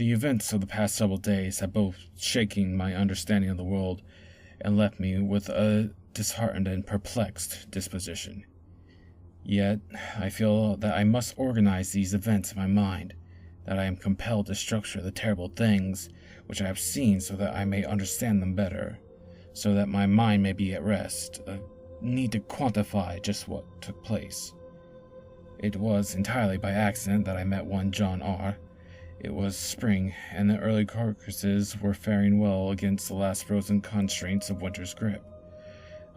The events of the past several days have both shaken my understanding of the world and left me with a disheartened and perplexed disposition. Yet, I feel that I must organize these events in my mind, that I am compelled to structure the terrible things which I have seen so that I may understand them better, so that my mind may be at rest, a need to quantify just what took place. It was entirely by accident that I met one John R. It was spring, and the early crocuses were faring well against the last frozen constraints of winter's grip.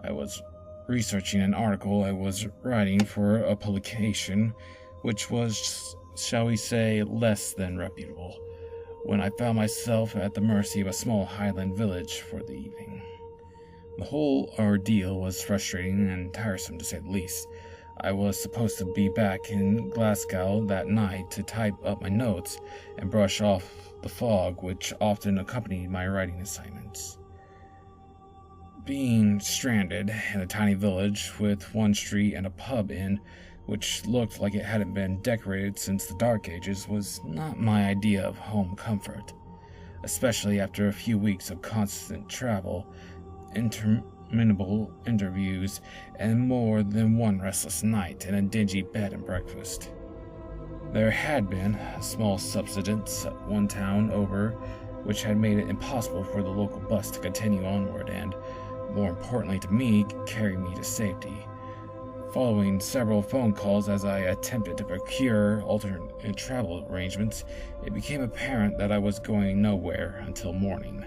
I was researching an article I was writing for a publication which was, shall we say, less than reputable, when I found myself at the mercy of a small Highland village for the evening. The whole ordeal was frustrating and tiresome, to say the least. I was supposed to be back in Glasgow that night to type up my notes and brush off the fog which often accompanied my writing assignments. Being stranded in a tiny village with one street and a pub inn which looked like it hadn't been decorated since the Dark Ages was not my idea of home comfort, especially after a few weeks of constant travel, interminable interviews, and more than one restless night in a dingy bed and breakfast. There had been a small subsidence at one town over, which had made it impossible for the local bus to continue onward and, more importantly to me, carry me to safety. Following several phone calls as I attempted to procure alternate travel arrangements, it became apparent that I was going nowhere until morning.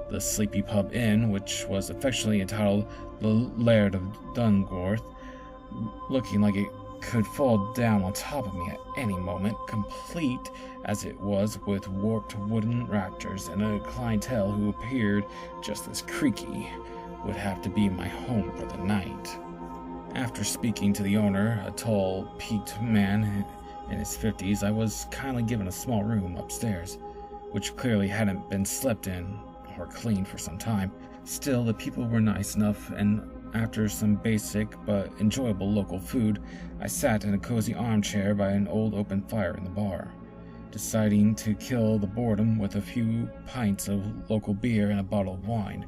The sleepy pub inn, which was affectionately entitled the Laird of Dungworth, looking like it could fall down on top of me at any moment, complete as it was with warped wooden rafters and a clientele who appeared just as creaky, would have to be my home for the night. After speaking to the owner, a tall, peaked man in his 50s, I was kindly given a small room upstairs, which clearly hadn't been slept in or cleaned for some time. Still, the people were nice enough, and after some basic but enjoyable local food, I sat in a cozy armchair by an old open fire in the bar, deciding to kill the boredom with a few pints of local beer and a bottle of wine.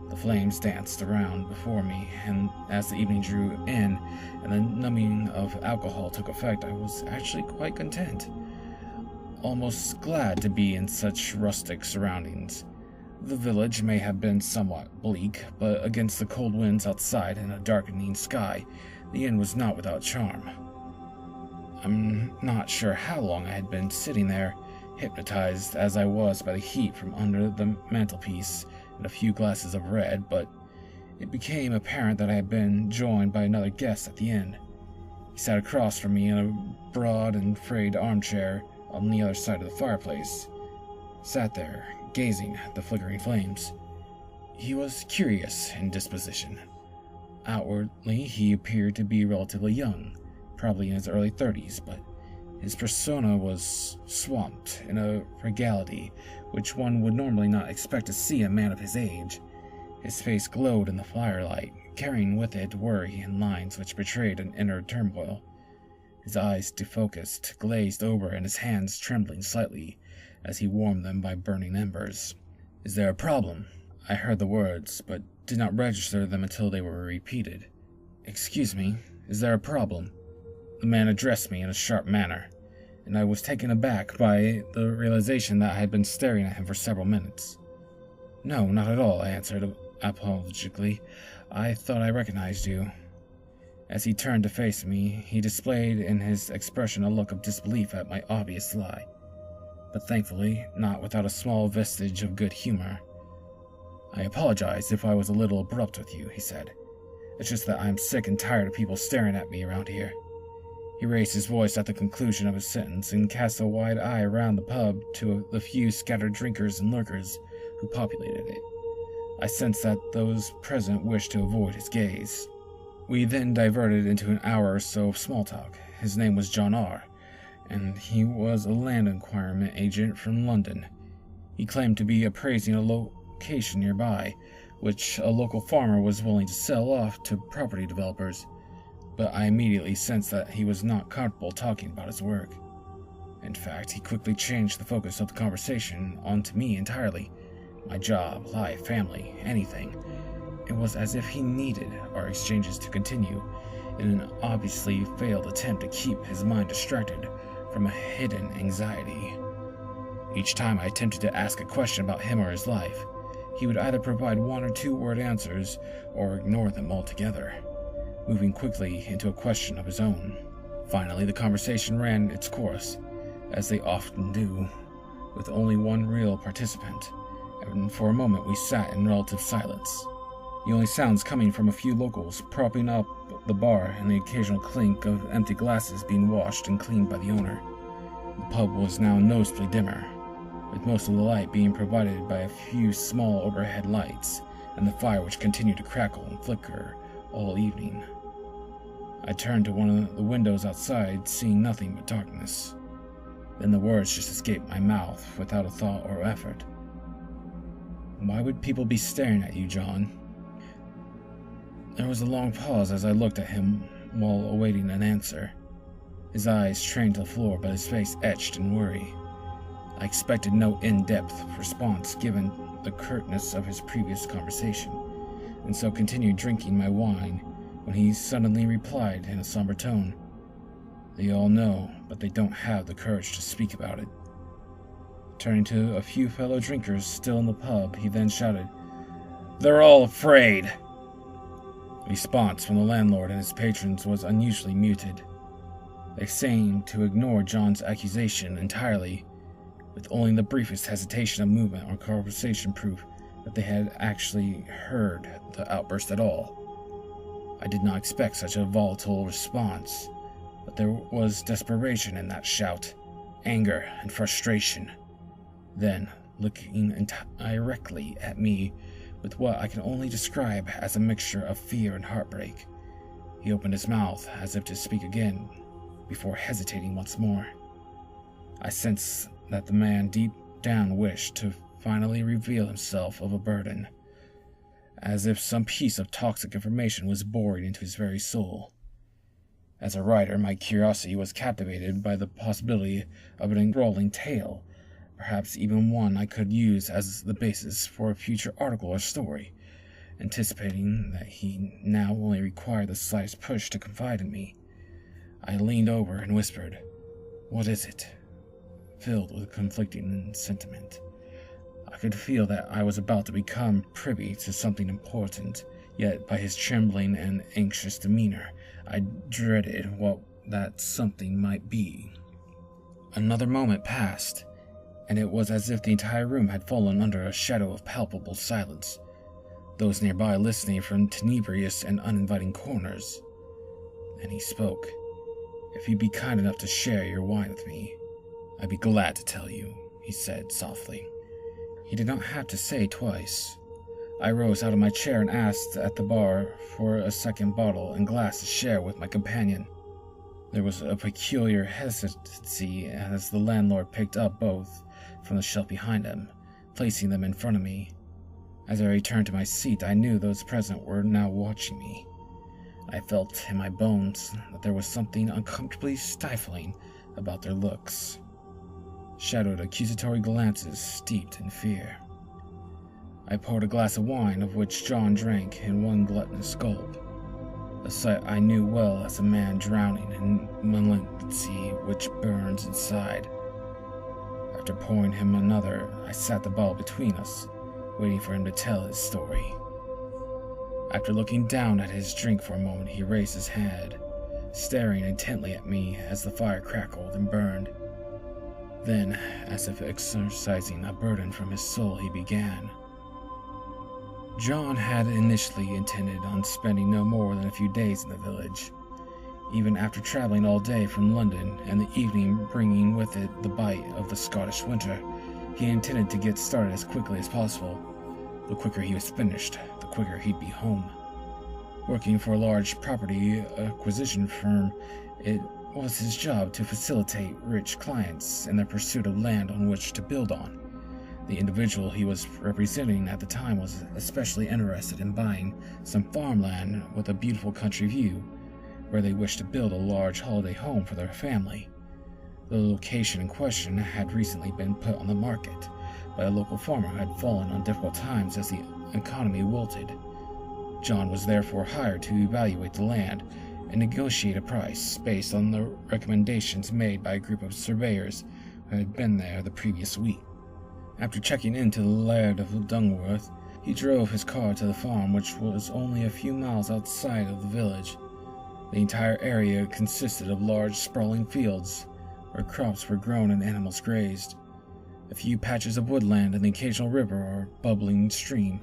The flames danced around before me, and as the evening drew in and the numbing of alcohol took effect, I was actually quite content, almost glad to be in such rustic surroundings. The village may have been somewhat bleak, but against the cold winds outside and a darkening sky, the inn was not without charm. I'm not sure how long I had been sitting there, hypnotized as I was by the heat from under the mantelpiece and a few glasses of red, but it became apparent that I had been joined by another guest at the inn. He sat across from me in a broad and frayed armchair on the other side of the fireplace. Sat there, gazing at the flickering flames. He was curious in disposition. Outwardly, he appeared to be relatively young, probably in his early 30s, but his persona was swamped in a regality which one would normally not expect to see a man of his age. His face glowed in the firelight, carrying with it worry and lines which betrayed an inner turmoil. His eyes defocused, glazed over, and his hands trembling slightly as he warmed them by burning embers. "Is there a problem?" I heard the words, but did not register them until they were repeated. "Excuse me, is there a problem?" The man addressed me in a sharp manner, and I was taken aback by the realization that I had been staring at him for several minutes. "No, not at all," I answered apologetically. "I thought I recognized you." As he turned to face me, he displayed in his expression a look of disbelief at my obvious lie, but thankfully not without a small vestige of good humor. "I apologize if I was a little abrupt with you," he said. "It's just that I'm sick and tired of people staring at me around here." He raised his voice at the conclusion of his sentence and cast a wide eye around the pub to the few scattered drinkers and lurkers who populated it. I sensed that those present wished to avoid his gaze. We then diverted into an hour or so of small talk. His name was John R., and he was a land acquirement agent from London. He claimed to be appraising a location nearby, which a local farmer was willing to sell off to property developers, but I immediately sensed that he was not comfortable talking about his work. In fact, he quickly changed the focus of the conversation onto me entirely. My job, life, family, anything. It was as if he needed our exchanges to continue in an obviously failed attempt to keep his mind distracted from a hidden anxiety. Each time I attempted to ask a question about him or his life, he would either provide 1 or 2 word answers or ignore them altogether, moving quickly into a question of his own. Finally, the conversation ran its course, as they often do, with only one real participant, and for a moment we sat in relative silence, the only sounds coming from a few locals propping up the bar and the occasional clink of empty glasses being washed and cleaned by the owner. The pub was now noticeably dimmer, with most of the light being provided by a few small overhead lights and the fire which continued to crackle and flicker all evening. I turned to one of the windows outside, seeing nothing but darkness. Then the words just escaped my mouth without a thought or effort. "Why would people be staring at you, John?" There was a long pause as I looked at him while awaiting an answer. His eyes trained to the floor, but his face etched in worry. I expected no in-depth response given the curtness of his previous conversation, and so continued drinking my wine when he suddenly replied in a somber tone, "They all know, but they don't have the courage to speak about it." Turning to a few fellow drinkers still in the pub, he then shouted, "They're all afraid!" The response from the landlord and his patrons was unusually muted. They seemed to ignore John's accusation entirely, with only the briefest hesitation of movement or conversation proof that they had actually heard the outburst at all. I did not expect such a volatile response, but there was desperation in that shout, anger and frustration. Then, looking directly at me with what I can only describe as a mixture of fear and heartbreak, he opened his mouth as if to speak again, before hesitating once more. I sensed that the man deep down wished to finally reveal himself of a burden, as if some piece of toxic information was bored into his very soul. As a writer, my curiosity was captivated by the possibility of an enthralling tale, perhaps even one I could use as the basis for a future article or story. Anticipating that he now only required the slightest push to confide in me, I leaned over and whispered, "What is it?" filled with conflicting sentiment. I could feel that I was about to become privy to something important, yet by his trembling and anxious demeanor, I dreaded what that something might be. Another moment passed, and it was as if the entire room had fallen under a shadow of palpable silence, those nearby listening from tenebrous and uninviting corners. Then he spoke. "If you'd be kind enough to share your wine with me, I'd be glad to tell you," he said softly. He did not have to say twice. I rose out of my chair and asked at the bar for a second bottle and glass to share with my companion. There was a peculiar hesitancy as the landlord picked up both from the shelf behind him, placing them in front of me. As I returned to my seat, I knew those present were now watching me. I felt in my bones that there was something uncomfortably stifling about their looks. Shadowed accusatory glances steeped in fear. I poured a glass of wine, of which John drank in one gluttonous gulp, a sight I knew well as a man drowning in malignancy which burns inside. After pouring him another, I sat the bottle between us, waiting for him to tell his story. After looking down at his drink for a moment, he raised his head, staring intently at me as the fire crackled and burned. Then, as if exorcising a burden from his soul, he began. John had initially intended on spending no more than a few days in the village. Even after traveling all day from London and the evening bringing with it the bite of the Scottish winter, he intended to get started as quickly as possible. The quicker he was finished, the quicker he'd be home. Working for a large property acquisition firm, it was his job to facilitate rich clients in their pursuit of land on which to build on. The individual he was representing at the time was especially interested in buying some farmland with a beautiful country view, where they wished to build a large holiday home for their family. The location in question had recently been put on the market by a local farmer who had fallen on difficult times as the economy wilted. John was therefore hired to evaluate the land and negotiate a price based on the recommendations made by a group of surveyors who had been there the previous week. After checking into the Laird of Dungworth, he drove his car to the farm, which was only a few miles outside of the village. The entire area consisted of large, sprawling fields where crops were grown and animals grazed. A few patches of woodland and the occasional river or bubbling stream.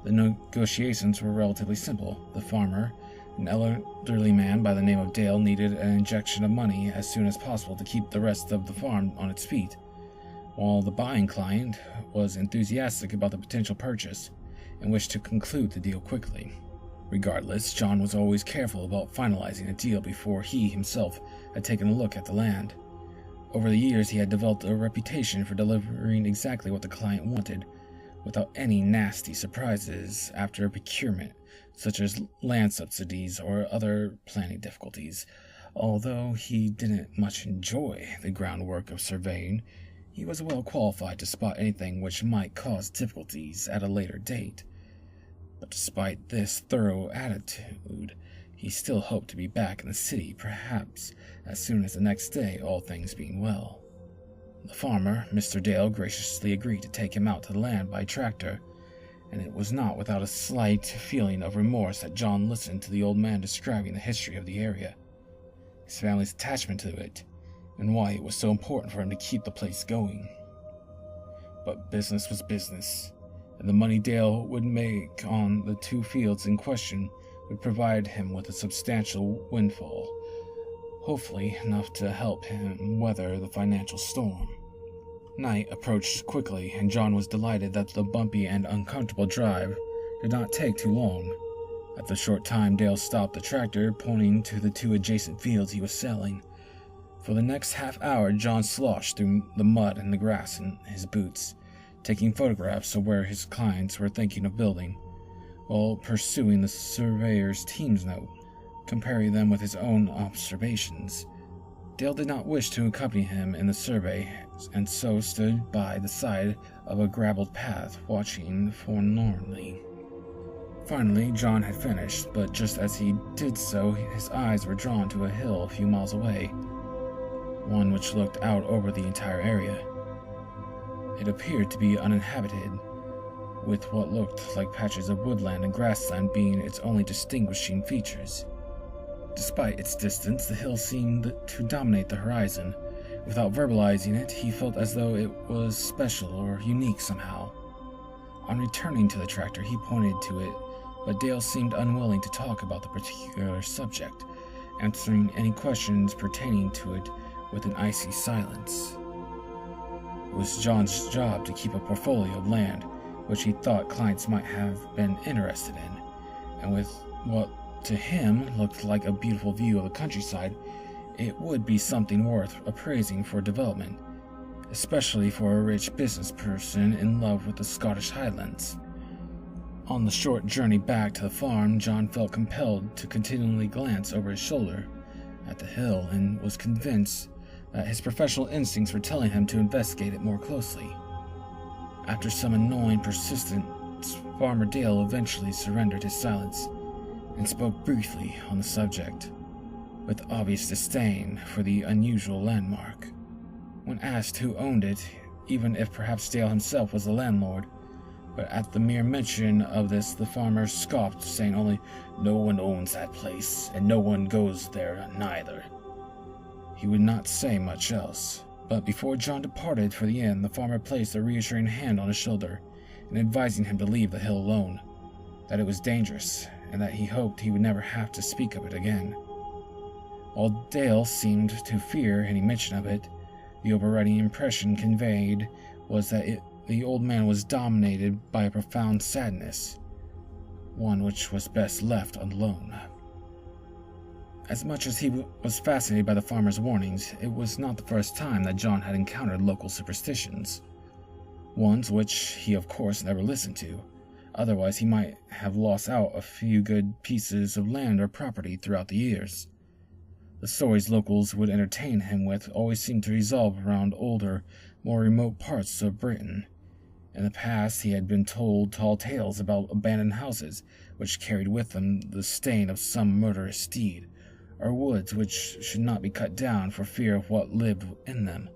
The negotiations were relatively simple. The farmer, an elderly man by the name of Dale, needed an injection of money as soon as possible to keep the rest of the farm on its feet, while the buying client was enthusiastic about the potential purchase and wished to conclude the deal quickly. Regardless, John was always careful about finalizing a deal before he himself had taken a look at the land. Over the years, he had developed a reputation for delivering exactly what the client wanted, without any nasty surprises after a procurement, such as land subsidies or other planning difficulties. Although he didn't much enjoy the groundwork of surveying, he was well qualified to spot anything which might cause difficulties at a later date. But despite this thorough attitude, he still hoped to be back in the city, perhaps as soon as the next day, all things being well. The farmer, Mr. Dale, graciously agreed to take him out to the land by tractor, and it was not without a slight feeling of remorse that John listened to the old man describing the history of the area, his family's attachment to it, and why it was so important for him to keep the place going. But business was business, and the money Dale would make on the 2 fields in question would provide him with a substantial windfall, hopefully enough to help him weather the financial storm. Night approached quickly, and John was delighted that the bumpy and uncomfortable drive did not take too long. After a short time, Dale stopped the tractor, pointing to the 2 adjacent fields he was selling. For the next half hour, John sloshed through the mud and the grass in his boots, taking photographs of where his clients were thinking of building, while pursuing the surveyor's team's note, comparing them with his own observations. Dale did not wish to accompany him in the survey, and so stood by the side of a gravelled path, watching forlornly. Finally, John had finished, but just as he did so, his eyes were drawn to a hill a few miles away, one which looked out over the entire area. It appeared to be uninhabited, with what looked like patches of woodland and grassland being its only distinguishing features. Despite its distance, the hill seemed to dominate the horizon. Without verbalizing it, he felt as though it was special or unique somehow. On returning to the tractor, he pointed to it, but Dale seemed unwilling to talk about the particular subject, answering any questions pertaining to it with an icy silence. It was John's job to keep a portfolio of land, which he thought clients might have been interested in, and with what to him looked like a beautiful view of the countryside, it would be something worth appraising for development, especially for a rich business person in love with the Scottish Highlands. On the short journey back to the farm, John felt compelled to continually glance over his shoulder at the hill and was convinced that his professional instincts were telling him to investigate it more closely. After some annoying persistence, Farmer Dale eventually surrendered his silence and spoke briefly on the subject, with obvious disdain for the unusual landmark. When asked who owned it, even if perhaps Dale himself was the landlord, but at the mere mention of this the farmer scoffed, saying only, "No one owns that place, and no one goes there neither." He would not say much else, but before John departed for the inn, the farmer placed a reassuring hand on his shoulder, and advising him to leave the hill alone, that it was dangerous, and that he hoped he would never have to speak of it again. While Dale seemed to fear any mention of it, the overriding impression conveyed was that the old man was dominated by a profound sadness, one which was best left alone. As much as he was fascinated by the farmer's warnings, it was not the first time that John had encountered local superstitions, ones which he of course never listened to. Otherwise he might have lost out a few good pieces of land or property throughout the years. The stories locals would entertain him with always seemed to revolve around older, more remote parts of Britain. In the past, he had been told tall tales about abandoned houses, which carried with them the stain of some murderous deed, or woods which should not be cut down for fear of what lived in them.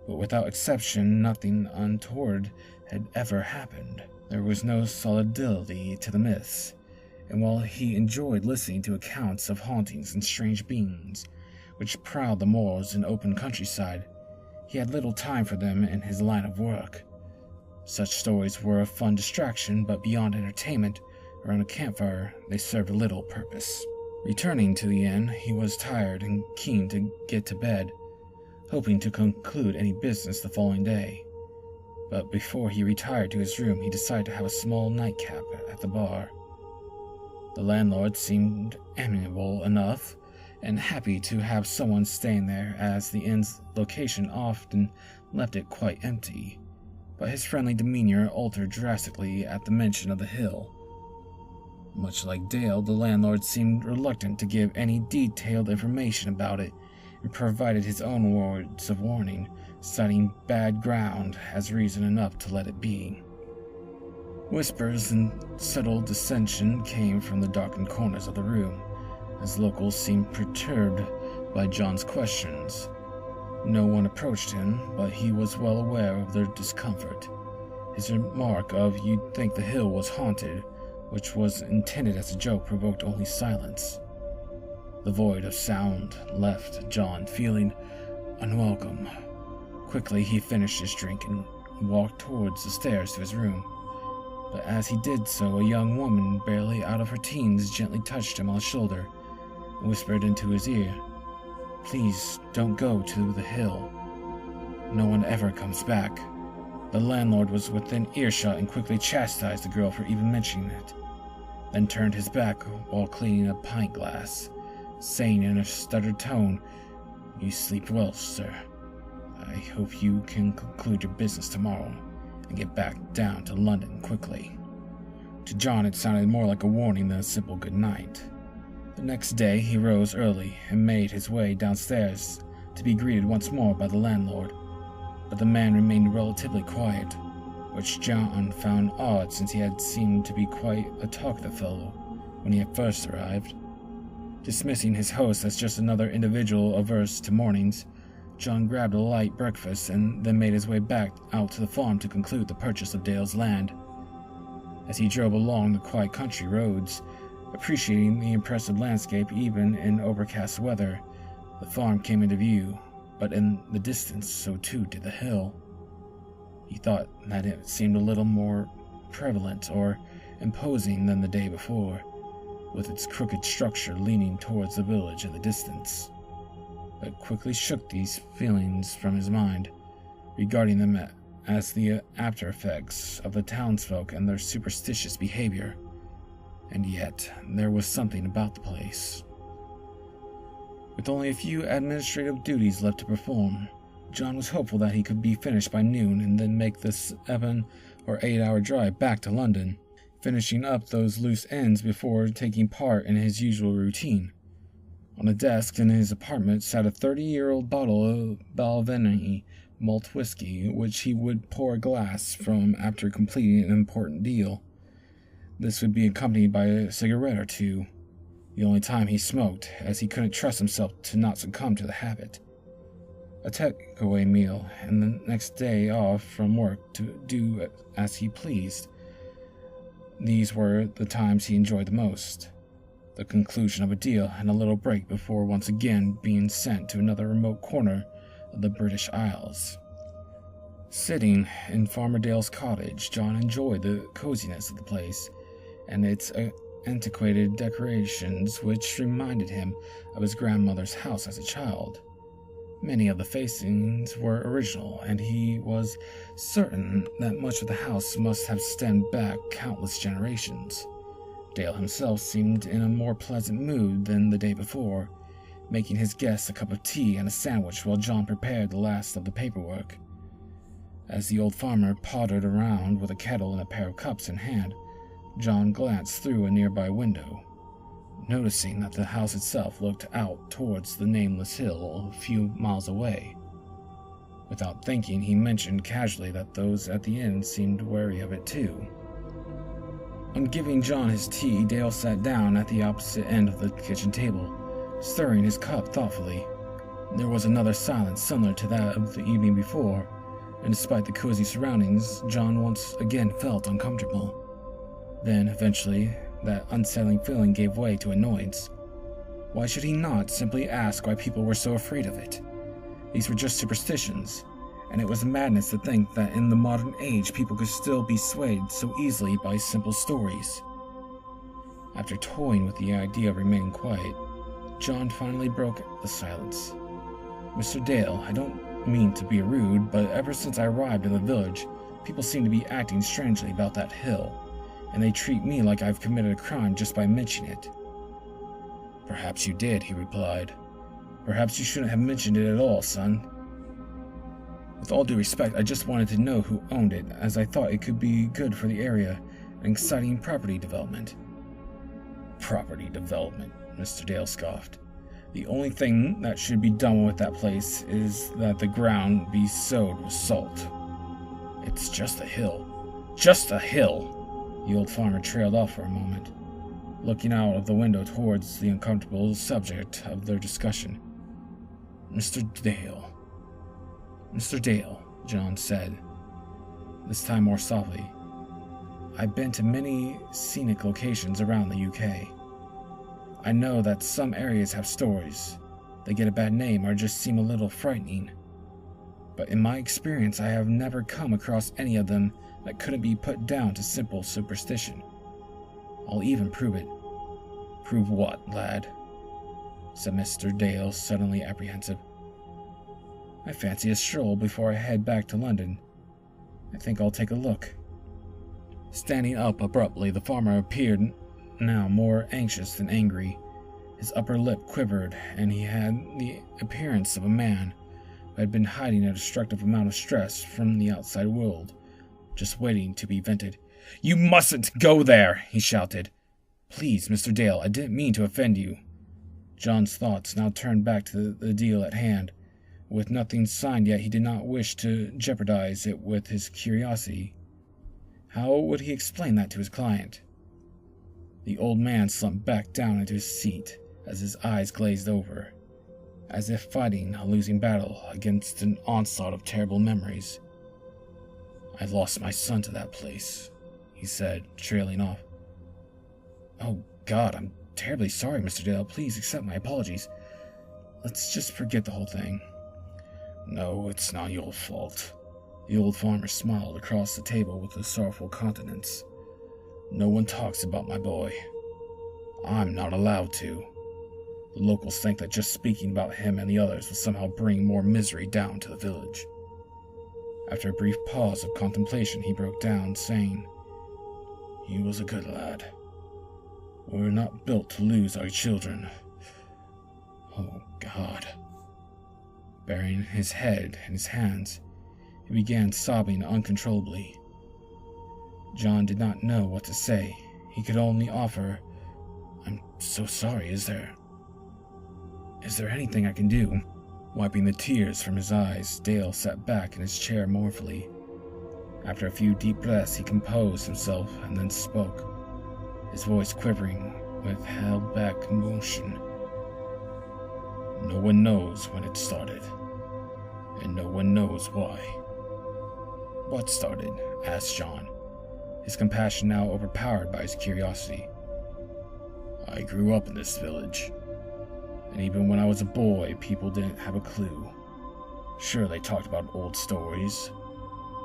But without exception, nothing untoward had ever happened. There was no solidity to the myths, and while he enjoyed listening to accounts of hauntings and strange beings which prowled the moors and open countryside, he had little time for them in his line of work. Such stories were a fun distraction, but beyond entertainment, around a campfire, they served little purpose. Returning to the inn, he was tired and keen to get to bed, hoping to conclude any business the following day. But before he retired to his room, he decided to have a small nightcap at the bar. The landlord seemed amiable enough and happy to have someone staying there, as the inn's location often left it quite empty. But his friendly demeanor altered drastically at the mention of the hill. Much like Dale, the landlord seemed reluctant to give any detailed information about it, and provided his own words of warning, citing bad ground as reason enough to let it be. Whispers and subtle dissension came from the darkened corners of the room, as locals seemed perturbed by John's questions. No one approached him, but he was well aware of their discomfort. His remark of "you'd think the hill was haunted," which was intended as a joke, provoked only silence. The void of sound left John feeling unwelcome. Quickly he finished his drink and walked towards the stairs to his room. But as he did so, a young woman, barely out of her teens, gently touched him on the shoulder and whispered into his ear, "Please don't go to the hill. No one ever comes back." The landlord was within earshot and quickly chastised the girl for even mentioning it, then turned his back while cleaning a pint glass, saying in a stuttered tone, "You sleep well, sir. I hope you can conclude your business tomorrow and get back down to London quickly." To John it sounded more like a warning than a simple good night. The next day he rose early and made his way downstairs to be greeted once more by the landlord, but the man remained relatively quiet, which John found odd since he had seemed to be quite a talkative fellow when he had first arrived. Dismissing his host as just another individual averse to mornings, John grabbed a light breakfast and then made his way back out to the farm to conclude the purchase of Dale's land. As he drove along the quiet country roads, appreciating the impressive landscape even in overcast weather, the farm came into view, but in the distance so too did the hill. He thought that it seemed a little more prevalent or imposing than the day before, with its crooked structure leaning towards the village in the distance, but quickly shook these feelings from his mind, regarding them as the after effects of the townsfolk and their superstitious behavior. And yet, there was something about the place. With only a few administrative duties left to perform, John was hopeful that he could be finished by noon and then make the 7 or 8 hour drive back to London, finishing up those loose ends before taking part in his usual routine. On a desk in his apartment sat a 30-year-old bottle of Balvenie malt whiskey, which he would pour a glass from after completing an important deal. This would be accompanied by a cigarette or two, the only time he smoked, as he couldn't trust himself to not succumb to the habit. A takeaway meal, and the next day off from work to do as he pleased. These were the times he enjoyed the most. The conclusion of a deal and a little break before once again being sent to another remote corner of the British Isles. Sitting in Farmer Dale's cottage, John enjoyed the coziness of the place and its antiquated decorations, which reminded him of his grandmother's house as a child. Many of the facings were original, and he was certain that much of the house must have stemmed back countless generations. Dale himself seemed in a more pleasant mood than the day before, making his guests a cup of tea and a sandwich while John prepared the last of the paperwork. As the old farmer pottered around with a kettle and a pair of cups in hand, John glanced through a nearby window. noticing that the house itself looked out towards the nameless hill a few miles away. Without thinking, he mentioned casually that those at the inn seemed wary of it too. On giving John his tea, Dale sat down at the opposite end of the kitchen table, stirring his cup thoughtfully. There was another silence similar to that of the evening before, and despite the cozy surroundings, John once again felt uncomfortable. Then, eventually, that unsettling feeling gave way to annoyance. Why should he not simply ask why people were so afraid of it? These were just superstitions, and it was madness to think that in the modern age people could still be swayed so easily by simple stories. After toying with the idea of remaining quiet, John finally broke the silence. "Mr. Dale, I don't mean to be rude, but ever since I arrived in the village, people seem to be acting strangely about that hill, and they treat me like I've committed a crime just by mentioning it." "Perhaps you did," he replied. "Perhaps you shouldn't have mentioned it at all, son. With all due respect, I just wanted to know who owned it, as I thought it could be good for the area and exciting property development." "Property development," Mr. Dale scoffed. "The only thing that should be done with that place is that the ground be sowed with salt. It's just a hill." "Just a hill!" The old farmer trailed off for a moment, looking out of the window towards the uncomfortable subject of their discussion. Mr. Dale, John said, this time more softly. "I've been to many scenic locations around the UK. I know that some areas have stories. They get a bad name or just seem a little frightening. But in my experience, I have never come across any of them that couldn't be put down to simple superstition. I'll even prove it." "Prove what, lad?" said Mr. Dale, suddenly apprehensive. "I fancy a stroll before I head back to London. I think I'll take a look." Standing up abruptly, the farmer appeared now more anxious than angry. His upper lip quivered, and he had the appearance of a man who had been hiding a destructive amount of stress from the outside world, just waiting to be vented. "You mustn't go there!" he shouted. "Please, Mr. Dale, I didn't mean to offend you." John's thoughts now turned back to the deal at hand. With nothing signed yet, he did not wish to jeopardize it with his curiosity. How would he explain that to his client? The old man slumped back down into his seat as his eyes glazed over, as if fighting a losing battle against an onslaught of terrible memories. "I lost my son to that place," he said, trailing off. "Oh, God, I'm terribly sorry, Mr. Dale. Please accept my apologies. Let's just forget the whole thing." "No, it's not your fault." The old farmer smiled across the table with a sorrowful countenance. "No one talks about my boy. I'm not allowed to. The locals think that just speaking about him and the others will somehow bring more misery down to the village." After a brief pause of contemplation, he broke down, saying, "He was a good lad. We're not built to lose our children. Oh, God." Burying his head in his hands, he began sobbing uncontrollably. John did not know what to say. He could only offer, "I'm so sorry. Is there anything I can do?" Wiping the tears from his eyes, Dale sat back in his chair mournfully. After a few deep breaths, he composed himself and then spoke, his voice quivering with held-back emotion. "No one knows when it started, and no one knows why." "What started?" asked John, his compassion now overpowered by his curiosity. "I grew up in this village, and even when I was a boy, people didn't have a clue. Sure, they talked about old stories,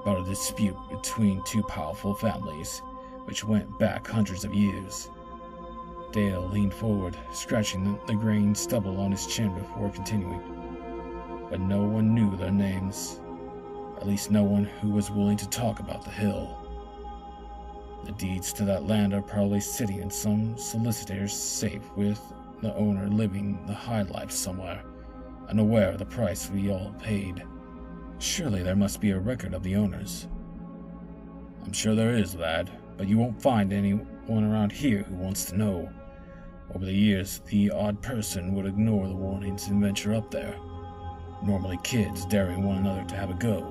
about a dispute between two powerful families, which went back hundreds of years." Dale leaned forward, scratching the graying stubble on his chin before continuing. "But no one knew their names. At least no one who was willing to talk about the hill. The deeds to that land are probably sitting in some solicitor's safe with the owner living the high life somewhere, unaware of the price we all paid. Surely there must be a record of the owners." "I'm sure there is, lad, but you won't find anyone around here who wants to know. Over the years, the odd person would ignore the warnings and venture up there, normally kids daring one another to have a go,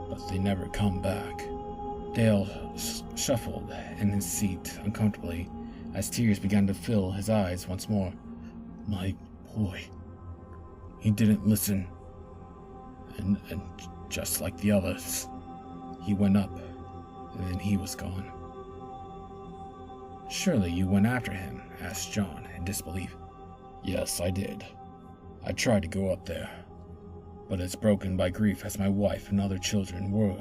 but they never come back. Dale shuffled in his seat uncomfortably as tears began to fill his eyes once more. My boy, he didn't listen, and just like the others, he went up, and then he was gone. Surely you went after him? Asked John in disbelief. Yes, I did. I tried to go up there, but as broken by grief as my wife and other children were,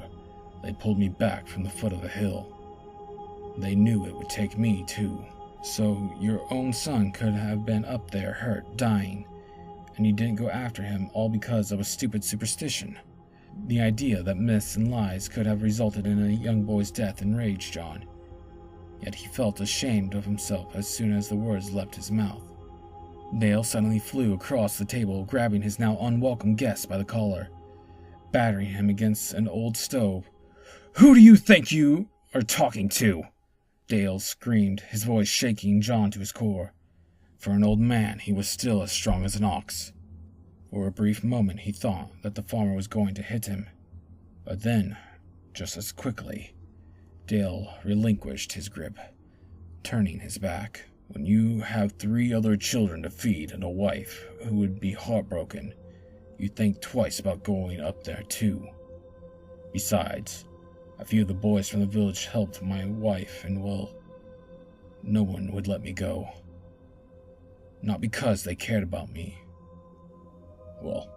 they pulled me back from the foot of the hill. They knew it would take me too. So your own son could have been up there hurt, dying, and you didn't go after him all because of a stupid superstition. The idea that myths and lies could have resulted in a young boy's death enraged John. Yet he felt ashamed of himself as soon as the words left his mouth. Dale suddenly flew across the table, grabbing his now unwelcome guest by the collar, battering him against an old stove. "Who do you think you are talking to?" Dale screamed, his voice shaking John to his core. For an old man, he was still as strong as an ox. For a brief moment he thought that the farmer was going to hit him, but then, just as quickly, Dale relinquished his grip, turning his back. When you have 3 other children to feed and a wife who would be heartbroken, you think twice about going up there too. Besides, a few of the boys from the village helped my wife, and well, no one would let me go. Not because they cared about me. Well,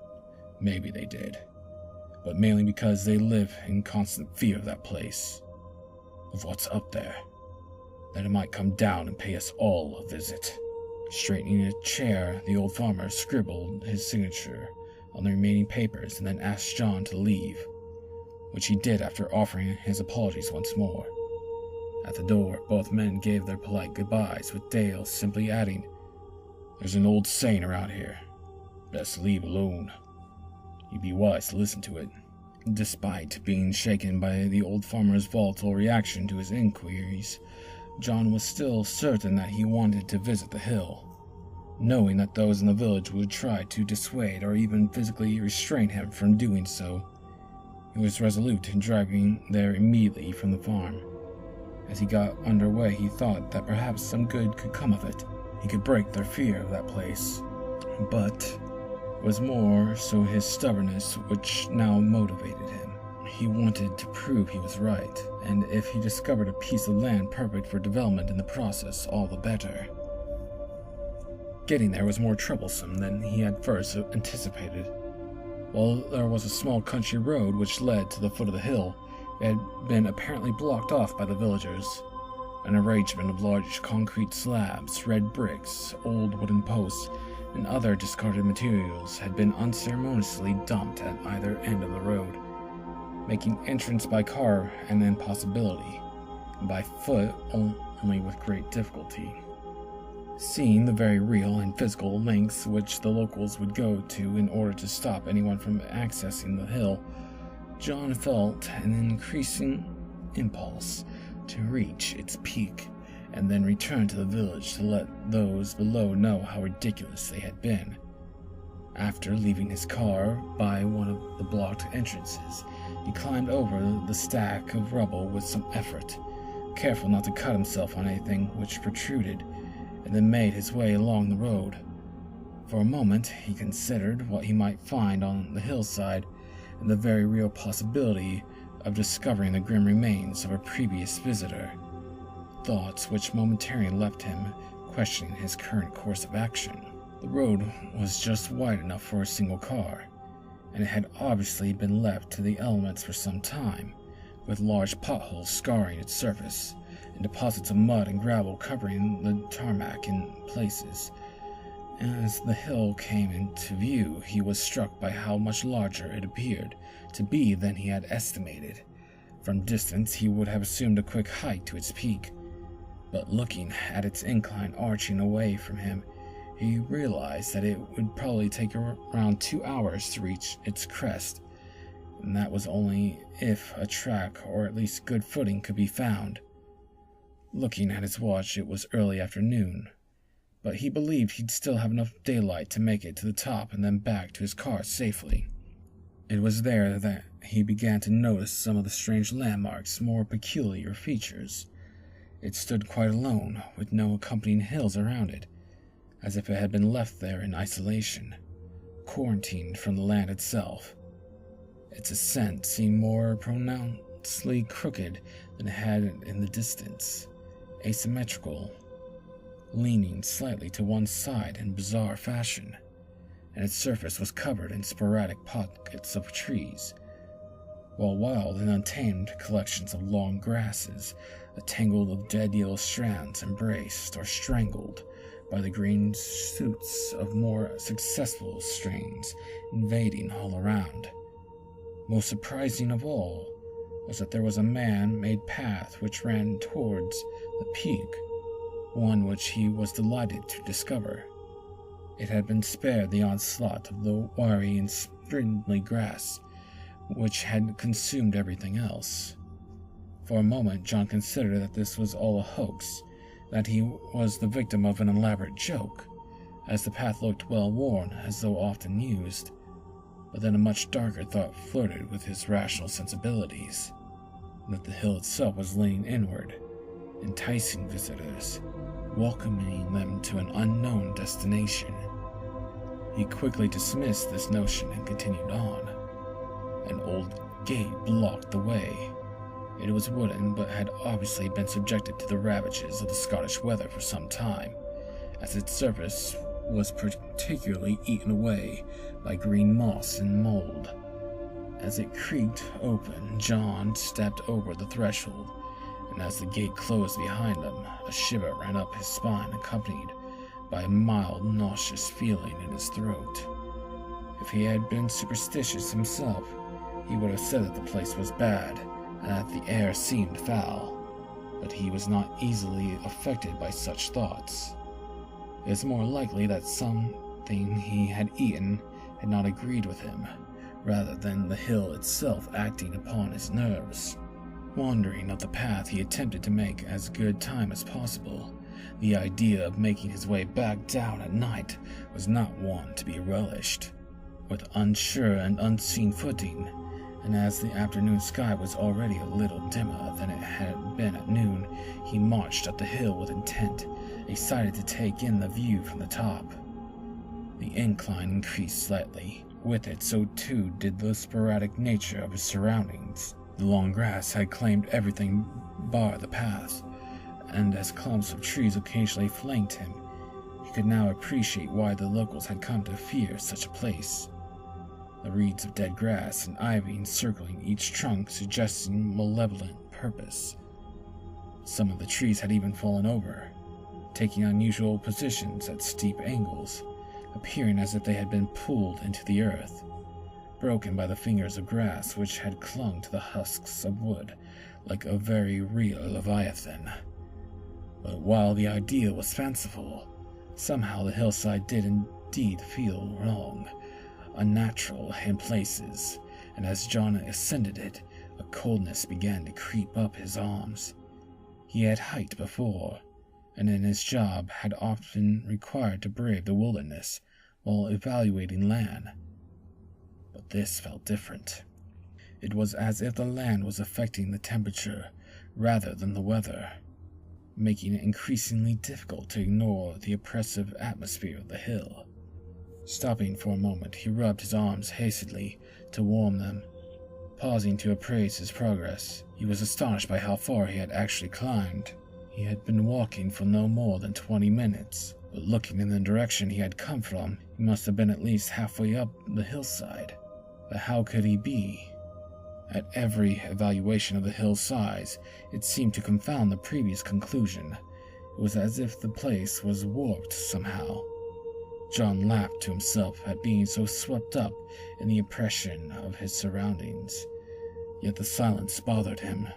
maybe they did, but mainly because they live in constant fear of that place, of what's up there, that it might come down and pay us all a visit. Straightening a chair, the old farmer scribbled his signature on the remaining papers and then asked John to leave, which he did after offering his apologies once more. At the door, both men gave their polite goodbyes, with Dale simply adding, "There's an old saying around here, best leave alone. You'd be wise to listen to it." Despite being shaken by the old farmer's volatile reaction to his inquiries, John was still certain that he wanted to visit the hill, knowing that those in the village would try to dissuade or even physically restrain him from doing so. He was resolute in driving there immediately from the farm. As he got underway, he thought that perhaps some good could come of it. He could break their fear of that place. But it was more so his stubbornness which now motivated him. He wanted to prove he was right, and if he discovered a piece of land perfect for development in the process, all the better. Getting there was more troublesome than he had first anticipated. While there was a small country road which led to the foot of the hill, it had been apparently blocked off by the villagers. An arrangement of large concrete slabs, red bricks, old wooden posts, and other discarded materials had been unceremoniously dumped at either end of the road, making entrance by car an impossibility, and by foot only with great difficulty. Seeing the very real and physical lengths which the locals would go to in order to stop anyone from accessing the hill, John felt an increasing impulse to reach its peak and then return to the village to let those below know how ridiculous they had been. After leaving his car by one of the blocked entrances, he climbed over the stack of rubble with some effort, careful not to cut himself on anything which protruded, and then made his way along the road. For a moment he considered what he might find on the hillside and the very real possibility of discovering the grim remains of a previous visitor, thoughts which momentarily left him questioning his current course of action. The road was just wide enough for a single car, and it had obviously been left to the elements for some time, with large potholes scarring its surface, and deposits of mud and gravel covering the tarmac in places. As the hill came into view, he was struck by how much larger it appeared to be than he had estimated. From distance, he would have assumed a quick hike to its peak, but looking at its incline arching away from him, he realized that it would probably take around 2 hours to reach its crest, and that was only if a track or at least good footing could be found. Looking at his watch, it was early afternoon, but he believed he'd still have enough daylight to make it to the top and then back to his car safely. It was there that he began to notice some of the strange landmarks' more peculiar features. It stood quite alone, with no accompanying hills around it, as if it had been left there in isolation, quarantined from the land itself. Its ascent seemed more pronouncedly crooked than it had in the distance, asymmetrical, leaning slightly to one side in bizarre fashion, and its surface was covered in sporadic pockets of trees, while wild and untamed collections of long grasses, a tangle of dead yellow strands embraced or strangled by the green shoots of more successful strains invading all around. Most surprising of all was that there was a man-made path which ran towards the peak, one which he was delighted to discover. It had been spared the onslaught of the wiry and spindly grass, which had consumed everything else. For a moment, John considered that this was all a hoax, that he was the victim of an elaborate joke, as the path looked well worn, as though often used. But then a much darker thought flirted with his rational sensibilities, that the hill itself was leaning inward, enticing visitors, welcoming them to an unknown destination. He quickly dismissed this notion and continued on. An old gate blocked the way. It was wooden, but had obviously been subjected to the ravages of the Scottish weather for some time, as its surface was particularly eaten away by green moss and mold. As it creaked open, John stepped over the threshold, and as the gate closed behind him, a shiver ran up his spine, accompanied by a mild, nauseous feeling in his throat. If he had been superstitious himself, he would have said that the place was bad, and that the air seemed foul, but he was not easily affected by such thoughts. It is more likely that something he had eaten had not agreed with him, rather than the hill itself acting upon his nerves. Wandering up the path, he attempted to make as good time as possible. The idea of making his way back down at night was not one to be relished. With unsure and unseen footing, and as the afternoon sky was already a little dimmer than it had been at noon, he marched up the hill with intent, excited to take in the view from the top. The incline increased slightly. With it, so too did the sporadic nature of his surroundings. The long grass had claimed everything bar the path, and as clumps of trees occasionally flanked him, he could now appreciate why the locals had come to fear such a place. The reeds of dead grass and ivy encircling each trunk suggesting malevolent purpose. Some of the trees had even fallen over, taking unusual positions at steep angles, appearing as if they had been pulled into the earth, broken by the fingers of grass which had clung to the husks of wood like a very real leviathan. But while the idea was fanciful, somehow the hillside did indeed feel wrong, unnatural in places, and as John ascended it, a coldness began to creep up his arms. He had hiked before, and in his job had often required to brave the wilderness while evaluating land. But this felt different. It was as if the land was affecting the temperature rather than the weather, making it increasingly difficult to ignore the oppressive atmosphere of the hill. Stopping for a moment, he rubbed his arms hastily to warm them. Pausing to appraise his progress, he was astonished by how far he had actually climbed. He had been walking for no more than 20 minutes, but looking in the direction he had come from, he must have been at least halfway up the hillside. But how could he be? At every evaluation of the hill's size, it seemed to confound the previous conclusion. It was as if the place was warped somehow. John laughed to himself at being so swept up in the oppression of his surroundings. Yet the silence bothered him.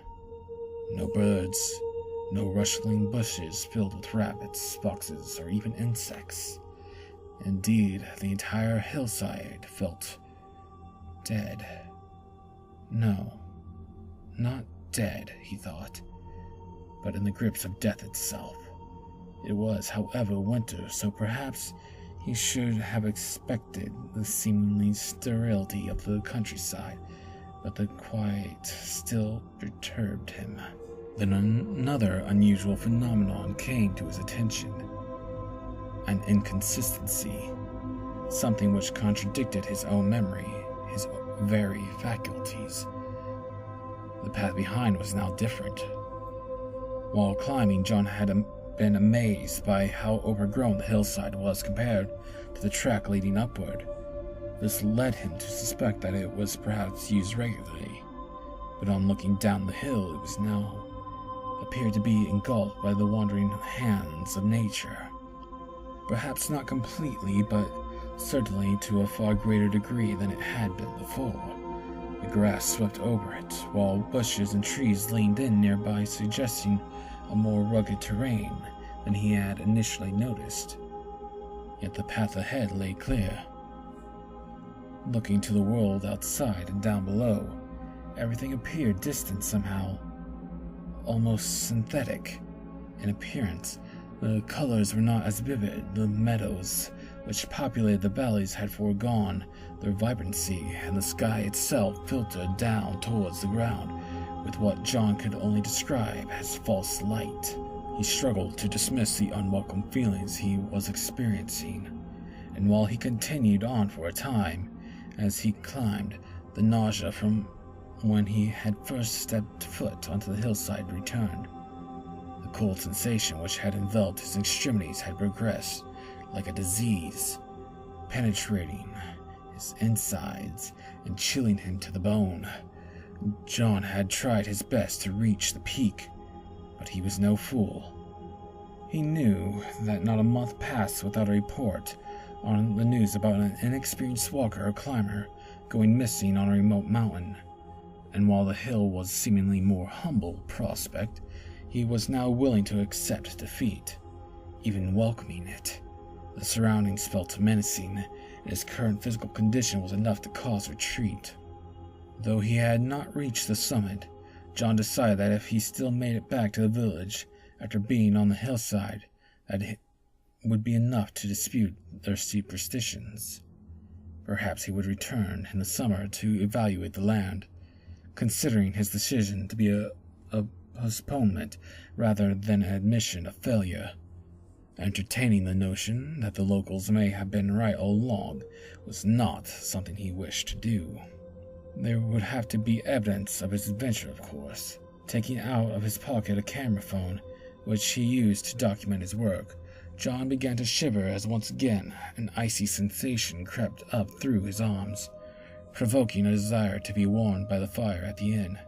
No birds, no rustling bushes filled with rabbits, foxes, or even insects. Indeed, the entire hillside felt dead. No, not dead, he thought, but in the grips of death itself. It was, however, winter, so perhaps he should have expected the seemingly sterility of the countryside, but the quiet still perturbed him. Then another unusual phenomenon came to his attention. An inconsistency, something which contradicted his own memory, his very faculties. The path behind was now different. While climbing, John had been amazed by how overgrown the hillside was compared to the track leading upward. This led him to suspect that it was perhaps used regularly, but on looking down the hill, it was now appeared to be engulfed by the wandering hands of nature. Perhaps not completely, but certainly to a far greater degree than it had been before. The grass swept over it, while bushes and trees leaned in nearby, suggesting a more rugged terrain than he had initially noticed. Yet the path ahead lay clear. Looking to the world outside and down below, everything appeared distant somehow, almost synthetic in appearance. The colors were not as vivid. The meadows which populated the valleys had foregone their vibrancy, and the sky itself filtered down towards the ground with what John could only describe as false light. He struggled to dismiss the unwelcome feelings he was experiencing, and while he continued on for a time, as he climbed, the nausea from when he had first stepped foot onto the hillside returned. The cold sensation which had enveloped his extremities had progressed like a disease, penetrating his insides and chilling him to the bone. John had tried his best to reach the peak, but he was no fool. He knew that not a month passed without a report on the news about an inexperienced walker or climber going missing on a remote mountain, and while the hill was seemingly more humble prospect, he was now willing to accept defeat, even welcoming it. The surroundings felt menacing, and his current physical condition was enough to cause retreat. Though he had not reached the summit, John decided that if he still made it back to the village after being on the hillside, that it would be enough to dispute their superstitions. Perhaps he would return in the summer to evaluate the land, considering his decision to be a postponement rather than an admission of failure. Entertaining the notion that the locals may have been right all along was not something he wished to do. There would have to be evidence of his adventure, of course. Taking out of his pocket a camera phone, which he used to document his work, John began to shiver as once again an icy sensation crept up through his arms, provoking a desire to be warmed by the fire at the inn.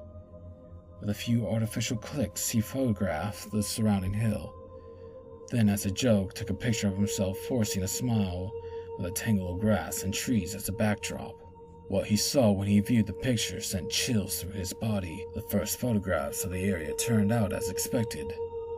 With a few artificial clicks, he photographed the surrounding hill. Then, as a joke, took a picture of himself forcing a smile with a tangle of grass and trees as a backdrop. What he saw when he viewed the picture sent chills through his body. The first photographs of the area turned out as expected,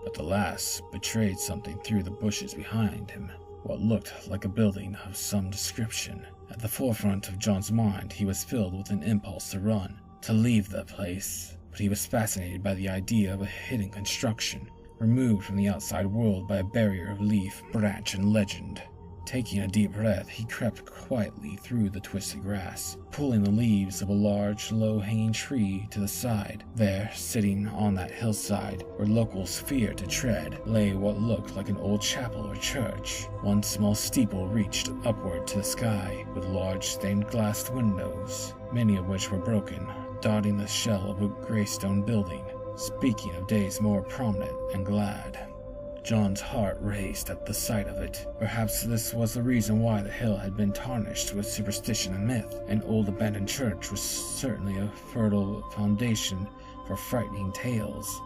but the last betrayed something through the bushes behind him, what looked like a building of some description. At the forefront of John's mind, he was filled with an impulse to run, to leave the place, but he was fascinated by the idea of a hidden construction, removed from the outside world by a barrier of leaf, branch, and legend. Taking a deep breath, he crept quietly through the twisted grass, pulling the leaves of a large, low-hanging tree to the side. There, sitting on that hillside, where locals feared to tread, lay what looked like an old chapel or church. One small steeple reached upward to the sky, with large stained-glass windows, many of which were broken, dotting the shell of a gray stone building. Speaking of days more prominent and glad, John's heart raced at the sight of it. Perhaps this was the reason why the hill had been tarnished with superstition and myth. An old abandoned church was certainly a fertile foundation for frightening tales.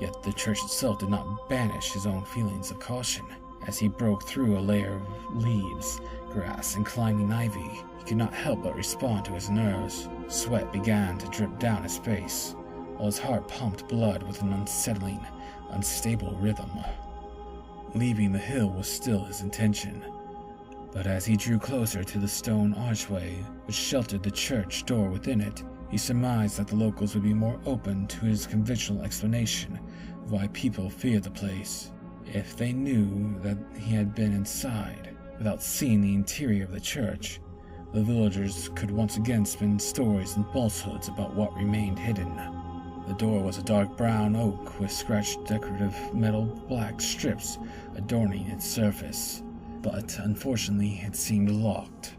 Yet the church itself did not banish his own feelings of caution. As he broke through a layer of leaves, grass, and climbing ivy, he could not help but respond to his nerves. Sweat began to drip down his face, while his heart pumped blood with an unsettling, unstable rhythm. Leaving the hill was still his intention, but as he drew closer to the stone archway which sheltered the church door within it, he surmised that the locals would be more open to his conventional explanation of why people feared the place. If they knew that he had been inside without seeing the interior of the church, the villagers could once again spin stories and falsehoods about what remained hidden. The door was a dark brown oak with scratched decorative metal black strips adorning its surface, but unfortunately it seemed locked.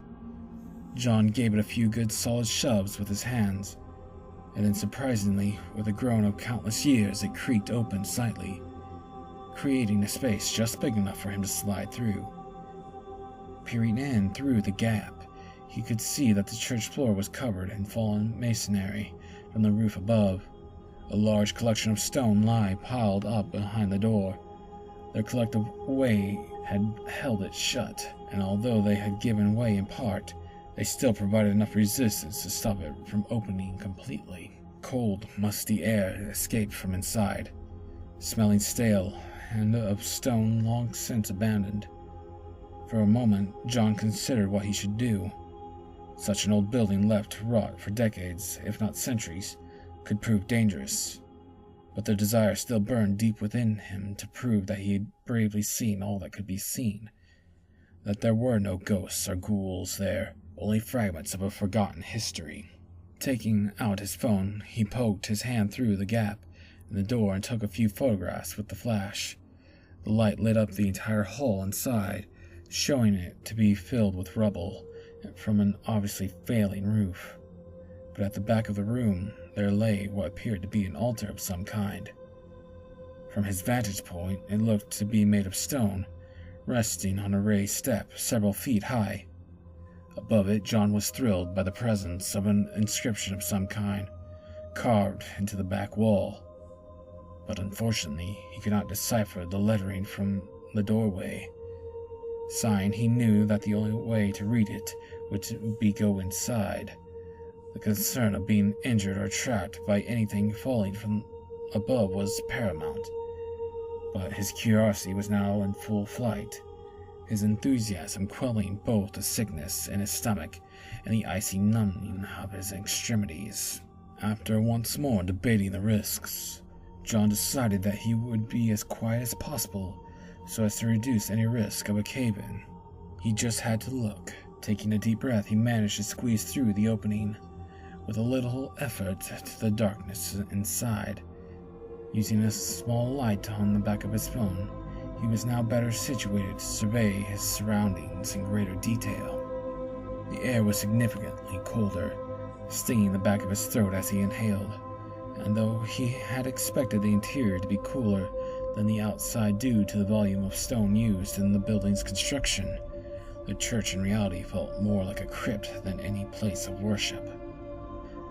John gave it a few good solid shoves with his hands, and then surprisingly, with a groan of countless years, it creaked open slightly, creating a space just big enough for him to slide through. Peering in through the gap, he could see that the church floor was covered in fallen masonry from the roof above. A large collection of stone lay piled up behind the door. Their collective weight had held it shut, and although they had given way in part, they still provided enough resistance to stop it from opening completely. Cold, musty air escaped from inside, smelling stale and of stone long since abandoned. For a moment, John considered what he should do. Such an old building left to rot for decades, if not centuries, could prove dangerous. But the desire still burned deep within him to prove that he had bravely seen all that could be seen, that there were no ghosts or ghouls there, only fragments of a forgotten history. Taking out his phone, he poked his hand through the gap in the door and took a few photographs with the flash. The light lit up the entire hall inside, showing it to be filled with rubble from an obviously failing roof. But at the back of the room, there lay what appeared to be an altar of some kind. From his vantage point, it looked to be made of stone, resting on a raised step several feet high. Above it, John was thrilled by the presence of an inscription of some kind, carved into the back wall. But unfortunately, he could not decipher the lettering from the doorway. Sighing, he knew that the only way to read it would be go inside. The concern of being injured or trapped by anything falling from above was paramount. But his curiosity was now in full flight, his enthusiasm quelling both the sickness in his stomach and the icy numbing of his extremities. After once more debating the risks, John decided that he would be as quiet as possible so as to reduce any risk of a cave-in. He just had to look. Taking a deep breath, he managed to squeeze through the opening. With a little effort to the darkness inside, using a small light on the back of his phone, he was now better situated to survey his surroundings in greater detail. The air was significantly colder, stinging the back of his throat as he inhaled, and though he had expected the interior to be cooler than the outside due to the volume of stone used in the building's construction, the church in reality felt more like a crypt than any place of worship.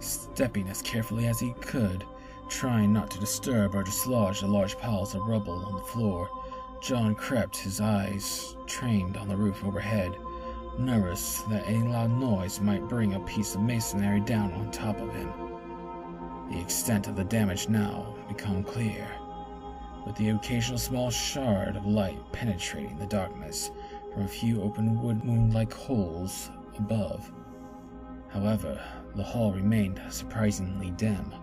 Stepping as carefully as he could, trying not to disturb or dislodge the large piles of rubble on the floor, John crept, his eyes trained on the roof overhead, nervous that any loud noise might bring a piece of masonry down on top of him. The extent of the damage now became clear, with the occasional small shard of light penetrating the darkness from a few open wound-like holes above. However, the hall remained surprisingly dim.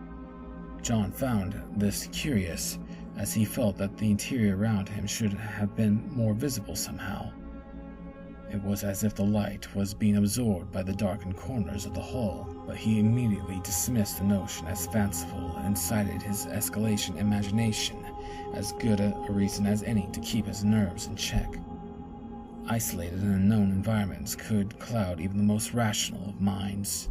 John found this curious, as he felt that the interior around him should have been more visible somehow. It was as if the light was being absorbed by the darkened corners of the hall, but he immediately dismissed the notion as fanciful and cited his escalation imagination as good a reason as any to keep his nerves in check. Isolated and unknown environments could cloud even the most rational of minds.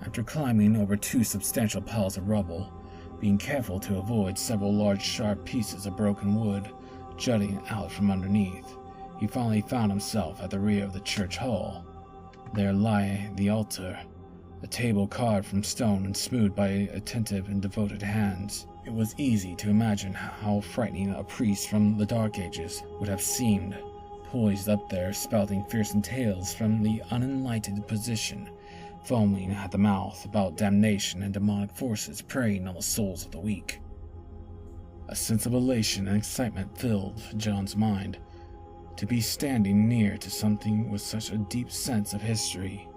After climbing over 2 substantial piles of rubble, being careful to avoid several large sharp pieces of broken wood jutting out from underneath, he finally found himself at the rear of the church hall. There lay the altar, a table carved from stone and smoothed by attentive and devoted hands. It was easy to imagine how frightening a priest from the Dark Ages would have seemed, poised up there, spouting fearsome tales from the unenlightened position, foaming at the mouth about damnation and demonic forces preying on the souls of the weak. A sense of elation and excitement filled John's mind. To be standing near to something with such a deep sense of history.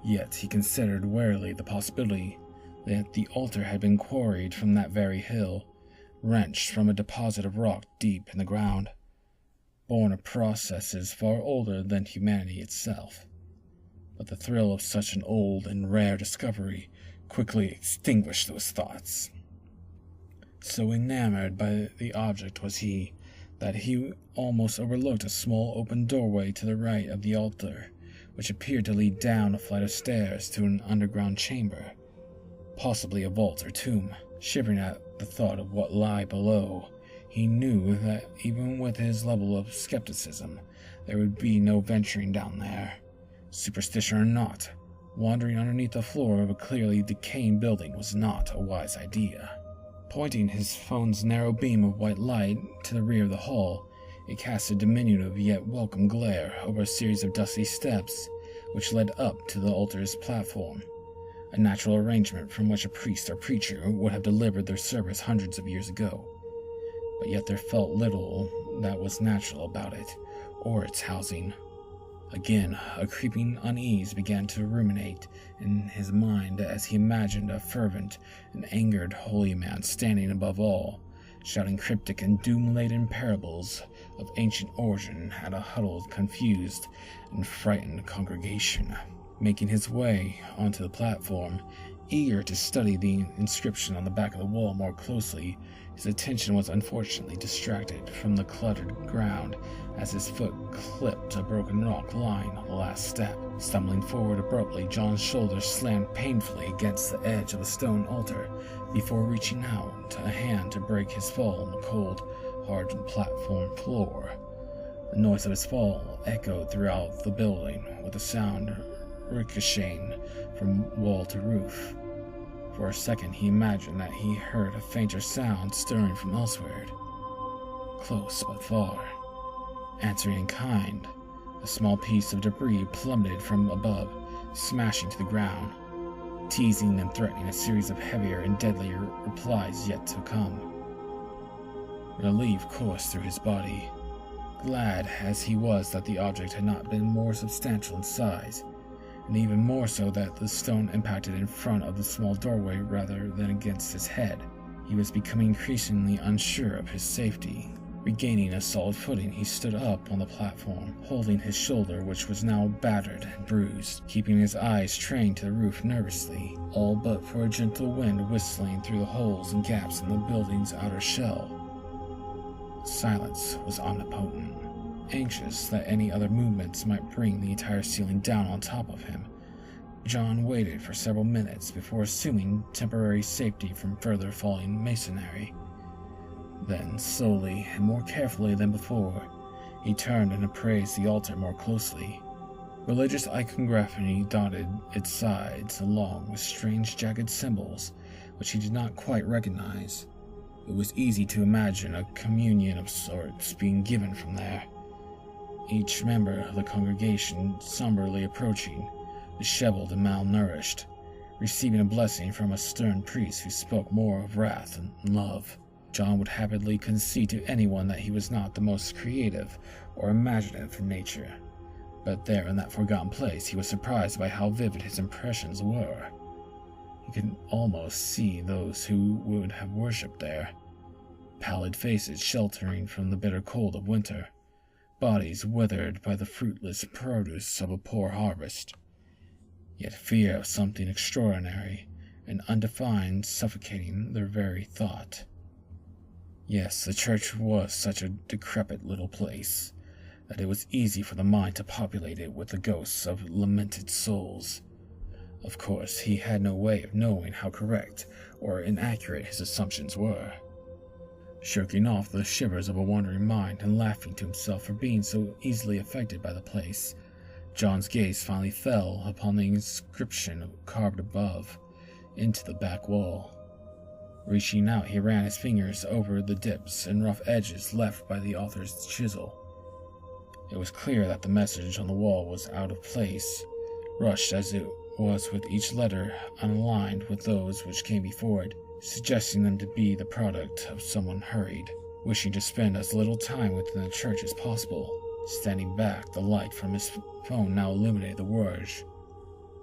Yet he considered warily the possibility that the altar had been quarried from that very hill, wrenched from a deposit of rock deep in the ground, born of processes far older than humanity itself. But the thrill of such an old and rare discovery quickly extinguished those thoughts. So enamored by the object was he, that he almost overlooked a small open doorway to the right of the altar, which appeared to lead down a flight of stairs to an underground chamber, possibly a vault or tomb. Shivering at the thought of what lay below, he knew that even with his level of skepticism, there would be no venturing down there. Superstition or not, wandering underneath the floor of a clearly decaying building was not a wise idea. Pointing his phone's narrow beam of white light to the rear of the hall, it cast a diminutive yet welcome glare over a series of dusty steps which led up to the altar's platform, a natural arrangement from which a priest or preacher would have delivered their service hundreds of years ago. But yet there felt little that was natural about it, or its housing. Again, a creeping unease began to ruminate in his mind as he imagined a fervent and angered holy man standing above all, shouting cryptic and doom-laden parables of ancient origin at a huddled, confused, and frightened congregation. Making his way onto the platform, eager to study the inscription on the back of the wall more closely, his attention was unfortunately distracted from the cluttered ground as his foot clipped a broken rock lying on the last step. Stumbling forward abruptly, John's shoulder slammed painfully against the edge of the stone altar before reaching out a hand to break his fall on the cold, hardened platform floor. The noise of his fall echoed throughout the building, with a sound ricocheting from wall to roof. For a second he imagined that he heard a fainter sound stirring from elsewhere, close but far. Answering in kind, a small piece of debris plummeted from above, smashing to the ground, teasing and threatening a series of heavier and deadlier replies yet to come. Relief coursed through his body, glad as he was that the object had not been more substantial in size, and even more so that the stone impacted in front of the small doorway rather than against his head. He was becoming increasingly unsure of his safety. Regaining a solid footing, he stood up on the platform, holding his shoulder, which was now battered and bruised, keeping his eyes trained to the roof nervously, all but for a gentle wind whistling through the holes and gaps in the building's outer shell. Silence was omnipotent. Anxious that any other movements might bring the entire ceiling down on top of him, John waited for several minutes before assuming temporary safety from further falling masonry. Then, slowly and more carefully than before, he turned and appraised the altar more closely. Religious iconography dotted its sides along with strange jagged symbols which he did not quite recognize. It was easy to imagine a communion of sorts being given from there. Each member of the congregation somberly approaching, disheveled and malnourished, receiving a blessing from a stern priest who spoke more of wrath than love. John would happily concede to anyone that he was not the most creative or imaginative in nature, but there in that forgotten place he was surprised by how vivid his impressions were. He could almost see those who would have worshipped there, pallid faces sheltering from the bitter cold of winter, bodies withered by the fruitless produce of a poor harvest, yet fear of something extraordinary and undefined suffocating their very thought. Yes, the church was such a decrepit little place that it was easy for the mind to populate it with the ghosts of lamented souls. Of course, he had no way of knowing how correct or inaccurate his assumptions were. Shirking off the shivers of a wandering mind and laughing to himself for being so easily affected by the place, John's gaze finally fell upon the inscription carved above, into the back wall. Reaching out, he ran his fingers over the dips and rough edges left by the author's chisel. It was clear that the message on the wall was out of place, rushed as it was with each letter unaligned with those which came before it, suggesting them to be the product of someone hurried, wishing to spend as little time within the church as possible. Standing back, the light from his phone now illuminated the words,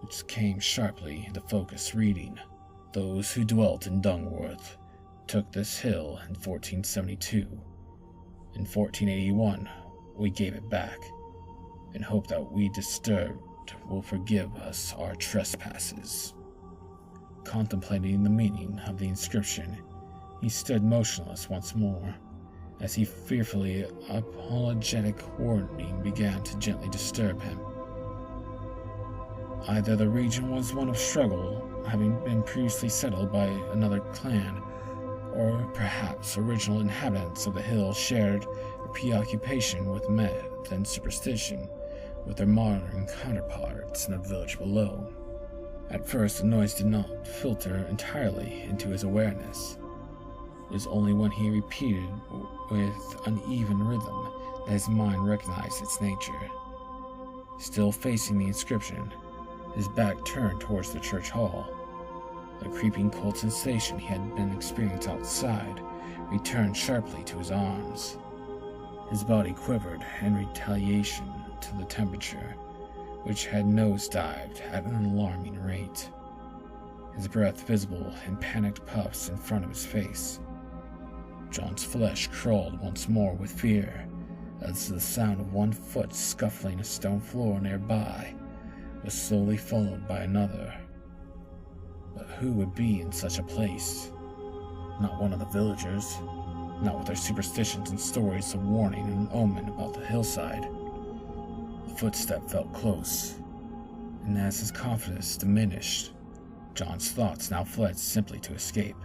which came sharply into focus, reading, "Those who dwelt in Dungworth took this hill in 1472. In 1481, we gave it back, in hope that we disturbed will forgive us our trespasses." Contemplating the meaning of the inscription, he stood motionless once more, as he fearfully apologetic wording began to gently disturb him. Either the region was one of struggle, having been previously settled by another clan, or perhaps original inhabitants of the hill shared a preoccupation with myth and superstition with their modern counterparts in the village below. At first, the noise did not filter entirely into his awareness. It was only when he repeated with uneven rhythm that his mind recognized its nature. Still facing the inscription, his back turned towards the church hall, the creeping cold sensation he had been experiencing outside returned sharply to his arms. His body quivered in retaliation to the temperature, which had nosedived at an alarming rate, his breath visible in panicked puffs in front of his face. John's flesh crawled once more with fear, as the sound of one foot scuffling a stone floor nearby was slowly followed by another. But who would be in such a place? Not one of the villagers, not with their superstitions and stories of warning and omen about the hillside. The footstep felt close, and as his confidence diminished, John's thoughts now fled simply to escape.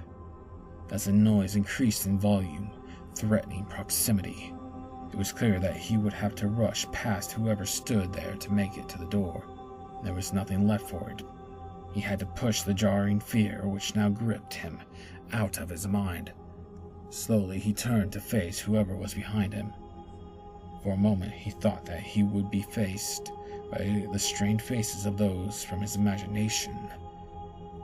As the noise increased in volume, threatening proximity, it was clear that he would have to rush past whoever stood there to make it to the door. There was nothing left for it. He had to push the jarring fear which now gripped him out of his mind. Slowly he turned to face whoever was behind him. For a moment he thought that he would be faced by the strained faces of those from his imagination.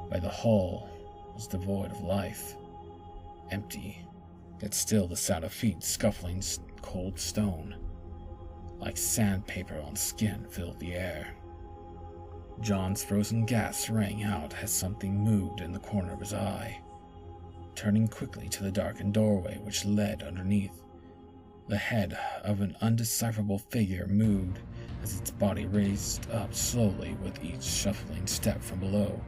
But the hall was devoid of life, empty, yet still the sound of feet scuffling cold stone, like sandpaper on skin, filled the air. John's frozen gasp rang out as something moved in the corner of his eye. Turning quickly to the darkened doorway which led underneath, the head of an undecipherable figure moved as its body raised up slowly with each shuffling step from below.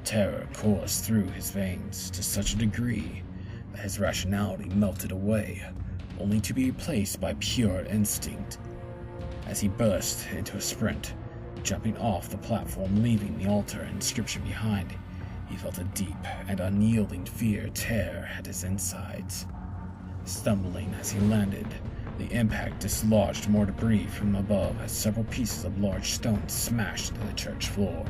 Terror coursed through his veins to such a degree that his rationality melted away, only to be replaced by pure instinct. As he burst into a sprint, jumping off the platform, leaving the altar inscription behind, he felt a deep and unyielding fear tear at his insides. Stumbling as he landed, the impact dislodged more debris from above as several pieces of large stone smashed into the church floor,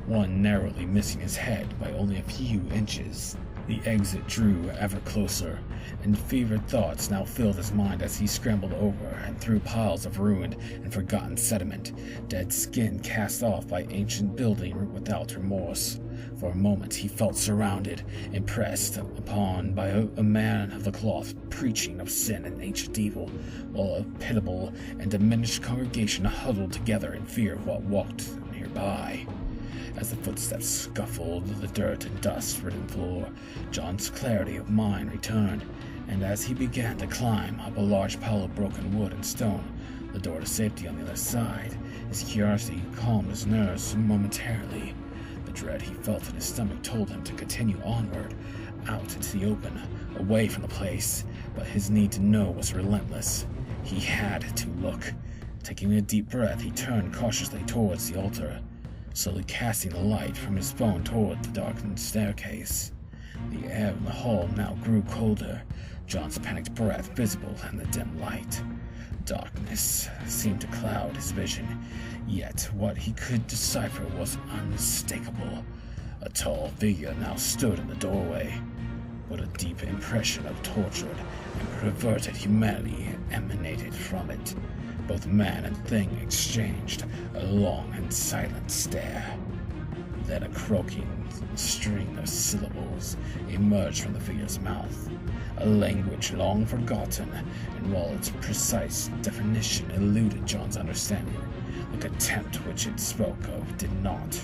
one narrowly missing his head by only a few inches. The exit drew ever closer, and fevered thoughts now filled his mind as he scrambled over and through piles of ruined and forgotten sediment, dead skin cast off by ancient building without remorse. For a moment he felt surrounded, impressed upon by a man of the cloth preaching of sin and ancient evil, while a pitiable and diminished congregation huddled together in fear of what walked nearby. As the footsteps scuffled the dirt and dust-ridden floor, John's clarity of mind returned, and as he began to climb up a large pile of broken wood and stone, the door to safety on the other side, his curiosity calmed his nerves momentarily. The dread he felt in his stomach told him to continue onward, out into the open, away from the place, but his need to know was relentless. He had to look. Taking a deep breath, he turned cautiously towards the altar, slowly casting the light from his phone toward the darkened staircase. The air in the hall now grew colder, John's panicked breath visible in the dim light. Darkness seemed to cloud his vision, yet what he could decipher was unmistakable. A tall figure now stood in the doorway, but a deep impression of tortured and perverted humanity emanated from it. Both man and thing exchanged a long and silent stare. Then a croaking string of syllables emerged from the figure's mouth, a language long forgotten, and while its precise definition eluded John's understanding, the contempt which it spoke of did not.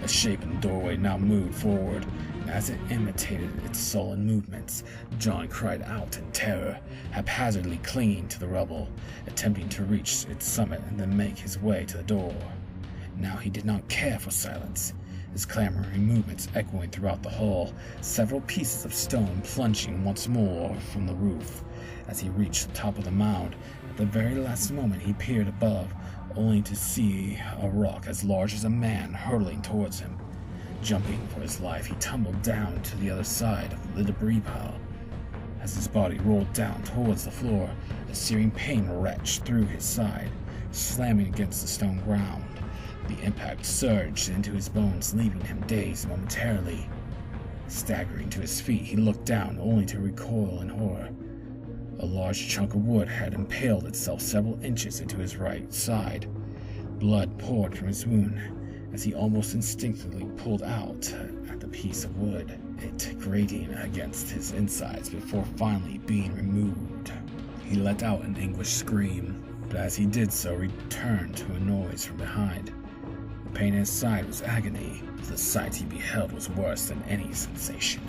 A shape in the doorway now moved forward, and as it imitated its sullen movements, John cried out in terror, haphazardly clinging to the rubble, attempting to reach its summit and then make his way to the door. Now he did not care for silence, his clamoring movements echoing throughout the hall, several pieces of stone plunging once more from the roof. As he reached the top of the mound, at the very last moment he peered above, only to see a rock as large as a man hurtling towards him. Jumping for his life, he tumbled down to the other side of the debris pile. As his body rolled down towards the floor, a searing pain wrenched through his side, slamming against the stone ground. The impact surged into his bones, leaving him dazed momentarily. Staggering to his feet, he looked down, only to recoil in horror. A large chunk of wood had impaled itself several inches into his right side. Blood poured from his wound as he almost instinctively pulled out at the piece of wood, it grating against his insides before finally being removed. He let out an anguished scream, but as he did so, returned to a noise from behind. The pain in his side was agony, but the sight he beheld was worse than any sensation.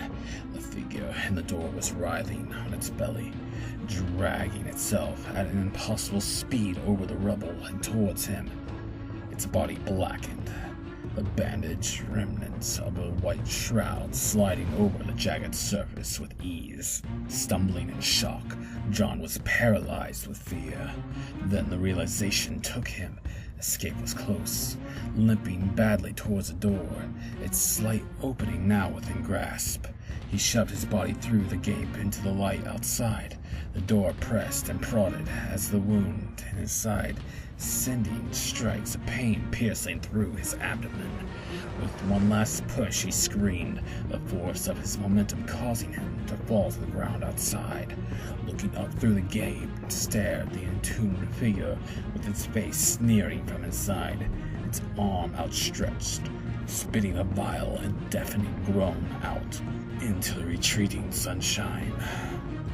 The figure in the door was writhing on its belly, dragging itself at an impossible speed over the rubble and towards him. Its body blackened, the bandaged remnants of a white shroud sliding over the jagged surface with ease. Stumbling in shock, John was paralyzed with fear. Then the realization took him. Escape was close, limping badly towards the door, its slight opening now within grasp. He shoved his body through the gap into the light outside. The door pressed and prodded as the wound in his side, sending strikes of pain piercing through his abdomen. With one last push, he screamed, the force of his momentum causing him to fall to the ground outside. Looking up through the gate, stared the entombed figure with its face sneering from inside, its arm outstretched, spitting a vile and deafening groan out into the retreating sunshine.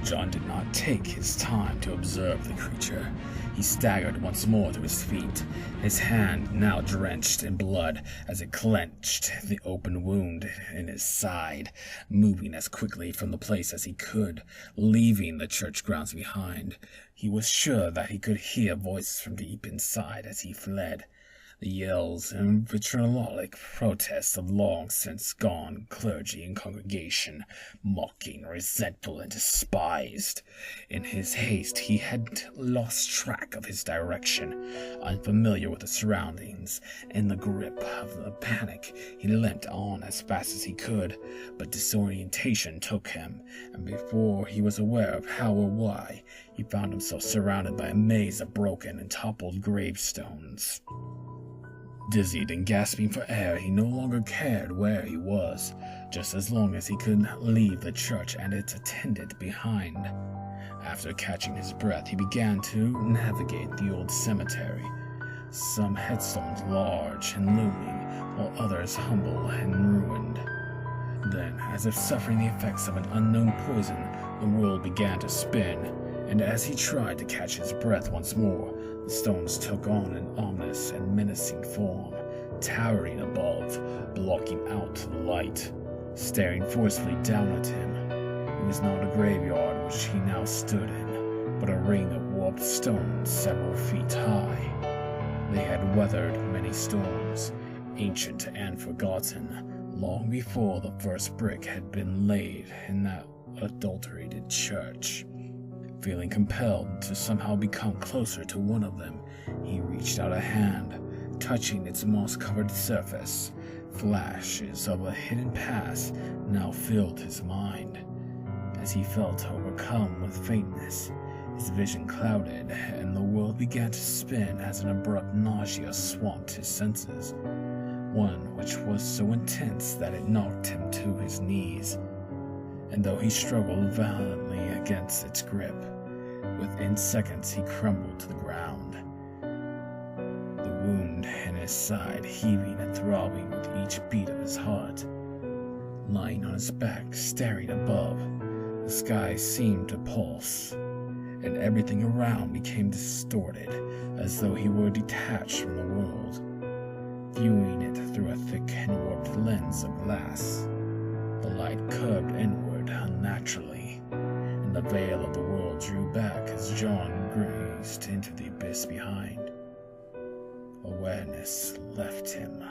John did not take his time to observe the creature. He staggered once more to his feet, his hand now drenched in blood as it clenched the open wound in his side, moving as quickly from the place as he could, leaving the church grounds behind. He was sure that he could hear voices from deep inside as he fled, the yells and vitriolic protests of long since gone clergy and congregation, mocking, resentful, and despised. In his haste, he had lost track of his direction, unfamiliar with the surroundings. In the grip of the panic, he limped on as fast as he could, but disorientation took him, and before he was aware of how or why, he found himself surrounded by a maze of broken and toppled gravestones. Dizzied and gasping for air, he no longer cared where he was, just as long as he could leave the church and its attendant behind. After catching his breath, he began to navigate the old cemetery, some headstones large and looming, while others humble and ruined. Then, as if suffering the effects of an unknown poison, the world began to spin, and as he tried to catch his breath once more, the stones took on an ominous and menacing form, towering above, blocking out the light, staring forcefully down at him. It was not a graveyard which he now stood in, but a ring of warped stones several feet high. They had weathered many storms, ancient and forgotten, long before the first brick had been laid in that adulterated church. Feeling compelled to somehow become closer to one of them, he reached out a hand, touching its moss-covered surface. Flashes of a hidden past now filled his mind. As he felt overcome with faintness, his vision clouded, and the world began to spin as an abrupt nausea swamped his senses, one which was so intense that it knocked him to his knees. And though he struggled valiantly against its grip, within seconds he crumbled to the ground, the wound in his side heaving and throbbing with each beat of his heart. Lying on his back, staring above, the sky seemed to pulse, and everything around became distorted, as though he were detached from the world. viewing it through a thick and warped lens of glass. The light curved inward unnaturally, and the veil of the world drew back as John gazed into the abyss behind. Awareness left him.